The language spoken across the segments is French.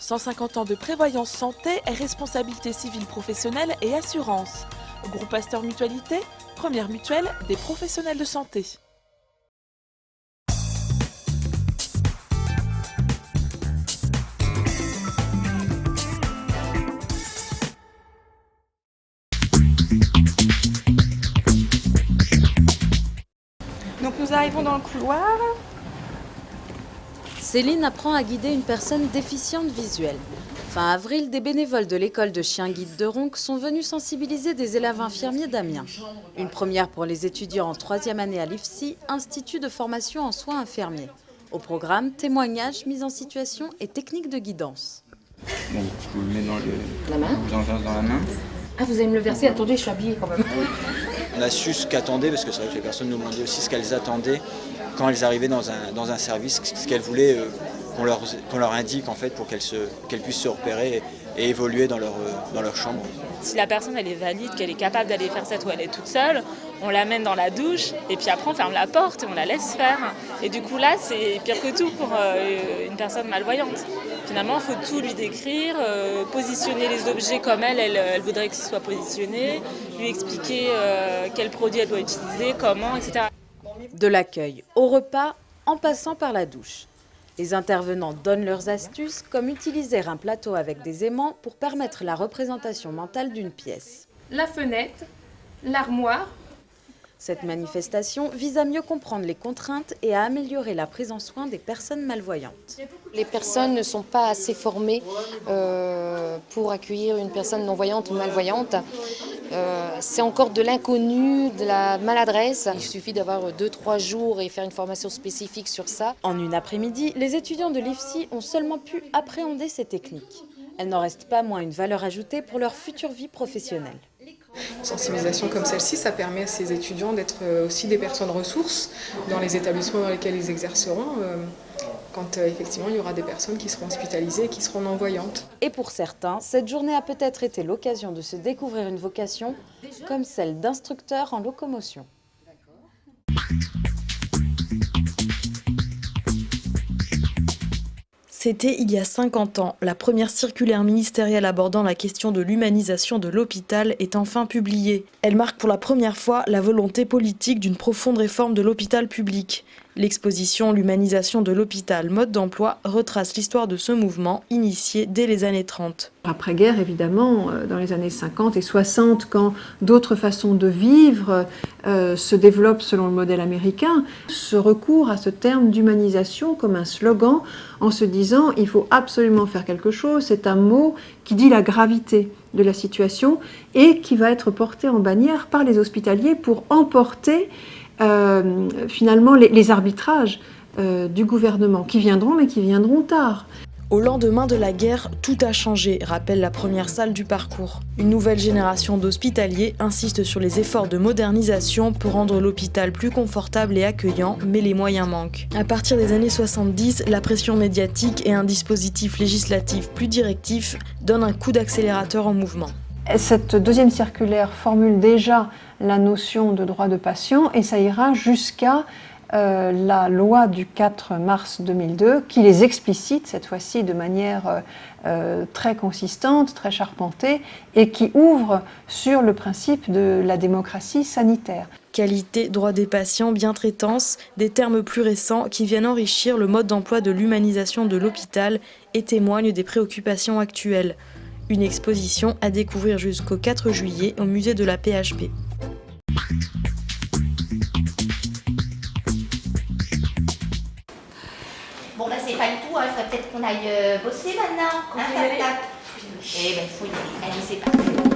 150 ans de prévoyance santé, responsabilité civile professionnelle et assurance. Groupe Astor Mutualité, première mutuelle des professionnels de santé. Donc nous arrivons dans le couloir. Céline apprend à guider une personne déficiente visuelle. Fin avril, des bénévoles de l'école de chiens guides de Ronques sont venus sensibiliser des élèves infirmiers d'Amiens. Une première pour les étudiants en 3e année à l'IFSI, Institut de formation en soins infirmiers. Au programme, témoignages, mise en situation et techniques de guidance. Donc vous le mettez dans la main. Vous en versez dans la main. Ah, vous allez me le verser. Attendez, je suis habillée quand même. On a su ce qu'attendaient, parce que c'est vrai que les personnes nous demandaient aussi ce qu'elles attendaient quand elles arrivaient dans un service, ce qu'elles voulaient qu'on leur indique en fait pour qu'elles puissent se repérer et évoluer dans leur chambre. Si la personne elle est valide, qu'elle est capable d'aller faire sa toilette toute seule, on l'amène dans la douche et puis après on ferme la porte et on la laisse faire. Et du coup là c'est pire que tout pour une personne malvoyante. Finalement il faut tout lui décrire, positionner les objets comme elle voudrait que ce soit positionné, lui expliquer quel produit elle doit utiliser, comment, etc. De l'accueil au repas, en passant par la douche. Les intervenants donnent leurs astuces, comme utiliser un plateau avec des aimants pour permettre la représentation mentale d'une pièce. La fenêtre, l'armoire. Cette manifestation vise à mieux comprendre les contraintes et à améliorer la prise en soin des personnes malvoyantes. Les personnes ne sont pas assez formées pour accueillir une personne non-voyante ou malvoyante. C'est encore de l'inconnu, de la maladresse. Il suffit d'avoir 2-3 jours et faire une formation spécifique sur ça. En une après-midi, les étudiants de l'IFSI ont seulement pu appréhender ces techniques. Elles n'en restent pas moins une valeur ajoutée pour leur future vie professionnelle. Une sensibilisation comme celle-ci, ça permet à ces étudiants d'être aussi des personnes ressources dans les établissements dans lesquels ils exerceront, quand effectivement il y aura des personnes qui seront hospitalisées et qui seront non-voyantes. Et pour certains, cette journée a peut-être été l'occasion de se découvrir une vocation comme celle d'instructeur en locomotion. C'était il y a 50 ans. La première circulaire ministérielle abordant la question de l'humanisation de l'hôpital est enfin publiée. Elle marque pour la première fois la volonté politique d'une profonde réforme de l'hôpital public. L'exposition L'humanisation de l'hôpital, mode d'emploi retrace l'histoire de ce mouvement initié dès les années 30. Après-guerre, évidemment, dans les années 50 et 60, quand d'autres façons de vivre se développent selon le modèle américain, ce recours à ce terme d'humanisation comme un slogan en se disant il faut absolument faire quelque chose, c'est un mot qui dit la gravité de la situation et qui va être porté en bannière par les hospitaliers pour emporter finalement les arbitrages du gouvernement qui viendront mais qui viendront tard. Au lendemain de la guerre, tout a changé, rappelle la première salle du parcours. Une nouvelle génération d'hospitaliers insiste sur les efforts de modernisation pour rendre l'hôpital plus confortable et accueillant, mais les moyens manquent. À partir des années 70, la pression médiatique et un dispositif législatif plus directif donnent un coup d'accélérateur en mouvement. Cette deuxième circulaire formule déjà la notion de droit de patient et ça ira jusqu'à la loi du 4 mars 2002 qui les explicite cette fois-ci de manière très consistante, très charpentée et qui ouvre sur le principe de la démocratie sanitaire. Qualité, droit des patients, bientraitance, des termes plus récents qui viennent enrichir le mode d'emploi de l'humanisation de l'hôpital et témoignent des préoccupations actuelles. Une exposition à découvrir jusqu'au 4 juillet au musée de la PHP. Bon bah c'est pas le tout, il faudrait peut-être qu'on aille bosser maintenant. Eh ben faut y aller. Allez, c'est parti, on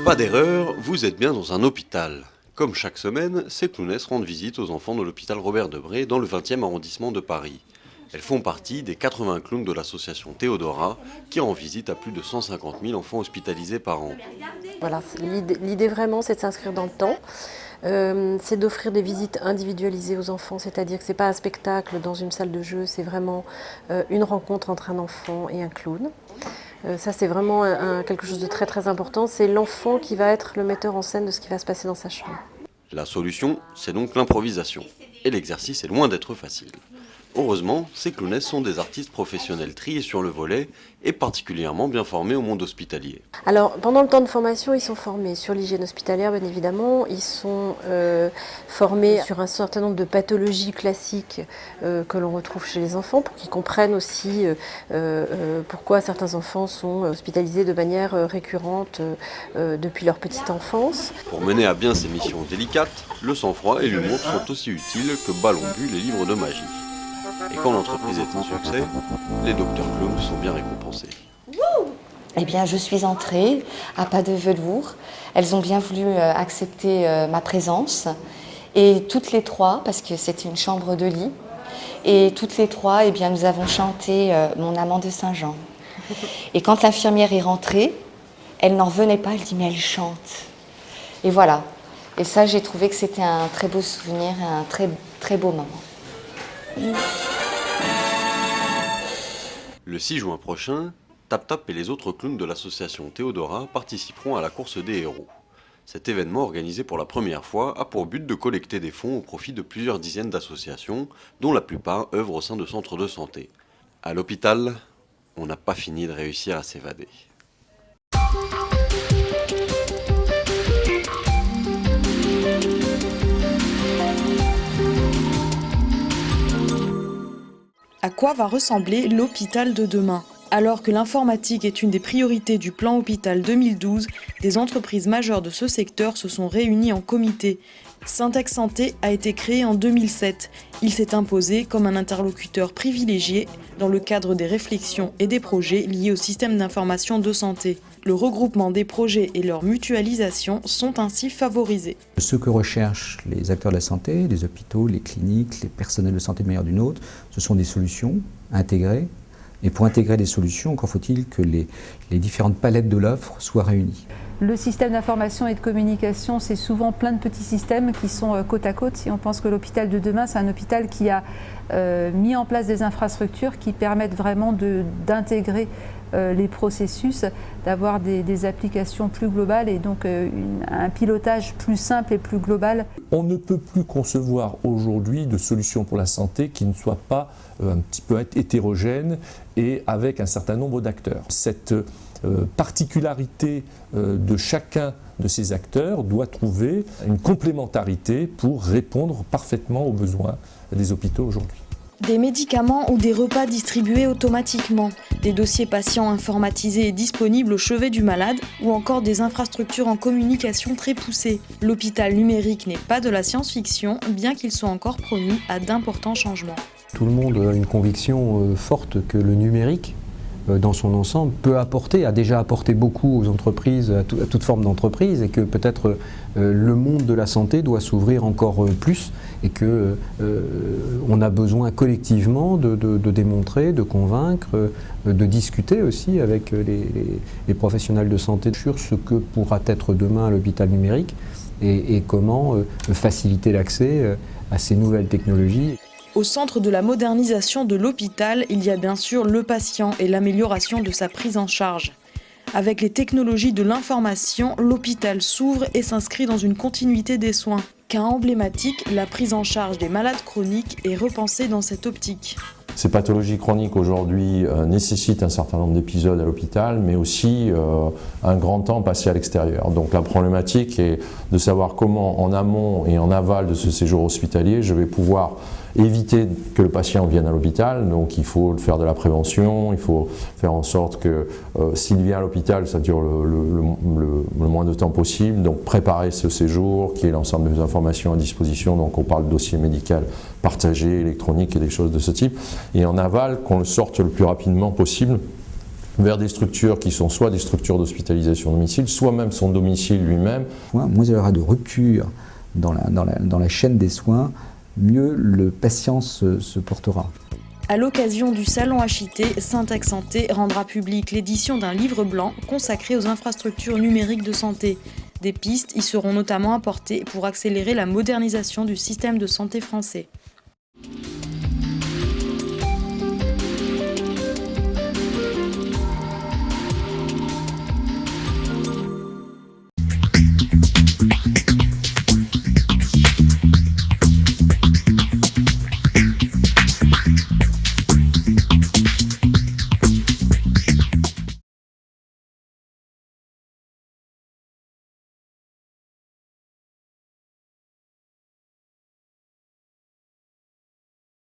va. Pas d'erreur, vous êtes bien dans un hôpital. Comme chaque semaine, ces clownesses rendent visite aux enfants de l'hôpital Robert Debré dans le 20e arrondissement de Paris. Elles font partie des 80 clowns de l'association Théodora qui rend visite à plus de 150 000 enfants hospitalisés par an. Voilà, l'idée vraiment c'est de s'inscrire dans le temps, c'est d'offrir des visites individualisées aux enfants, c'est-à-dire que ce n'est pas un spectacle dans une salle de jeu, c'est vraiment une rencontre entre un enfant et un clown. Ça c'est vraiment quelque chose de très très important, c'est l'enfant qui va être le metteur en scène de ce qui va se passer dans sa chambre. La solution, c'est donc l'improvisation. Et l'exercice est loin d'être facile. Heureusement, ces clownesses sont des artistes professionnels triés sur le volet et particulièrement bien formés au monde hospitalier. Alors, pendant le temps de formation, ils sont formés sur l'hygiène hospitalière, bien évidemment. Ils sont formés sur un certain nombre de pathologies classiques que l'on retrouve chez les enfants, pour qu'ils comprennent aussi pourquoi certains enfants sont hospitalisés de manière récurrente depuis leur petite enfance. Pour mener à bien ces missions délicates, le sang-froid et l'humour sont aussi utiles que ballon bu les livres de magie. Et quand l'entreprise est un succès, les docteurs clowns sont bien récompensés. Eh bien, je suis entrée à pas de velours. Elles ont bien voulu accepter ma présence. Et toutes les trois, parce que c'était une chambre de lit, et toutes les trois, eh bien, nous avons chanté Mon amant de Saint-Jean. Et quand l'infirmière est rentrée, elle n'en revenait pas, elle dit mais elle chante. Et voilà. Et ça, j'ai trouvé que c'était un très beau souvenir, un très beau moment. Le 6 juin prochain, Tap Tap et les autres clowns de l'association Théodora participeront à la course des héros. Cet événement organisé pour la première fois a pour but de collecter des fonds au profit de plusieurs dizaines d'associations, dont la plupart œuvrent au sein de centres de santé. À l'hôpital, on n'a pas fini de réussir à s'évader. À quoi va ressembler l'hôpital de demain ? Alors que l'informatique est une des priorités du plan Hôpital 2012, des entreprises majeures de ce secteur se sont réunies en comité. Syntex Santé a été créé en 2007. Il s'est imposé comme un interlocuteur privilégié dans le cadre des réflexions et des projets liés au système d'information de santé. Le regroupement des projets et leur mutualisation sont ainsi favorisés. Ce que recherchent les acteurs de la santé, les hôpitaux, les cliniques, les personnels de santé de manière d'une autre, ce sont des solutions intégrées. Et pour intégrer les solutions, encore faut-il que les différentes palettes de l'offre soient réunies. Le système d'information et de communication, c'est souvent plein de petits systèmes qui sont côte à côte. Si on pense que l'hôpital de demain, c'est un hôpital qui a mis en place des infrastructures qui permettent vraiment d'intégrer les processus, d'avoir des applications plus globales et donc un pilotage plus simple et plus global. On ne peut plus concevoir aujourd'hui de solutions pour la santé qui ne soient pas un petit peu hétérogènes et avec un certain nombre d'acteurs. Cette particularité de chacun de ces acteurs doit trouver une complémentarité pour répondre parfaitement aux besoins des hôpitaux aujourd'hui. Des médicaments ou des repas distribués automatiquement, des dossiers patients informatisés et disponibles au chevet du malade, ou encore des infrastructures en communication très poussées. L'hôpital numérique n'est pas de la science-fiction, bien qu'il soit encore promis à d'importants changements. Tout le monde a une conviction forte que le numérique, dans son ensemble, a déjà apporté beaucoup aux entreprises, à toute forme d'entreprise, et que peut-être le monde de la santé doit s'ouvrir encore plus, et qu'on a besoin collectivement de démontrer, de convaincre, de discuter aussi avec les professionnels de santé sur ce que pourra être demain l'hôpital numérique et comment faciliter l'accès à ces nouvelles technologies. Au centre de la modernisation de l'hôpital, il y a bien sûr le patient et l'amélioration de sa prise en charge. Avec les technologies de l'information, l'hôpital s'ouvre et s'inscrit dans une continuité des soins. Cas emblématique, la prise en charge des malades chroniques est repensée dans cette optique. Ces pathologies chroniques aujourd'hui nécessitent un certain nombre d'épisodes à l'hôpital, mais aussi un grand temps passé à l'extérieur. Donc la problématique est de savoir comment en amont et en aval de ce séjour hospitalier, je vais pouvoir éviter que le patient vienne à l'hôpital. Donc il faut faire de la prévention, il faut faire en sorte que s'il vient à l'hôpital, ça dure le moins de temps possible. Donc préparer ce séjour, qui est l'ensemble des informations à disposition. Donc on parle de dossier médical partagé, électronique et des choses de ce type. Et en aval, qu'on le sorte le plus rapidement possible vers des structures qui sont soit des structures d'hospitalisation domicile, soit même son domicile lui-même. Moins il y aura de rupture dans la chaîne des soins, mieux le patient se portera. À l'occasion du salon HIT, Syntex Santé rendra publique l'édition d'un livre blanc consacré aux infrastructures numériques de santé. Des pistes y seront notamment apportées pour accélérer la modernisation du système de santé français.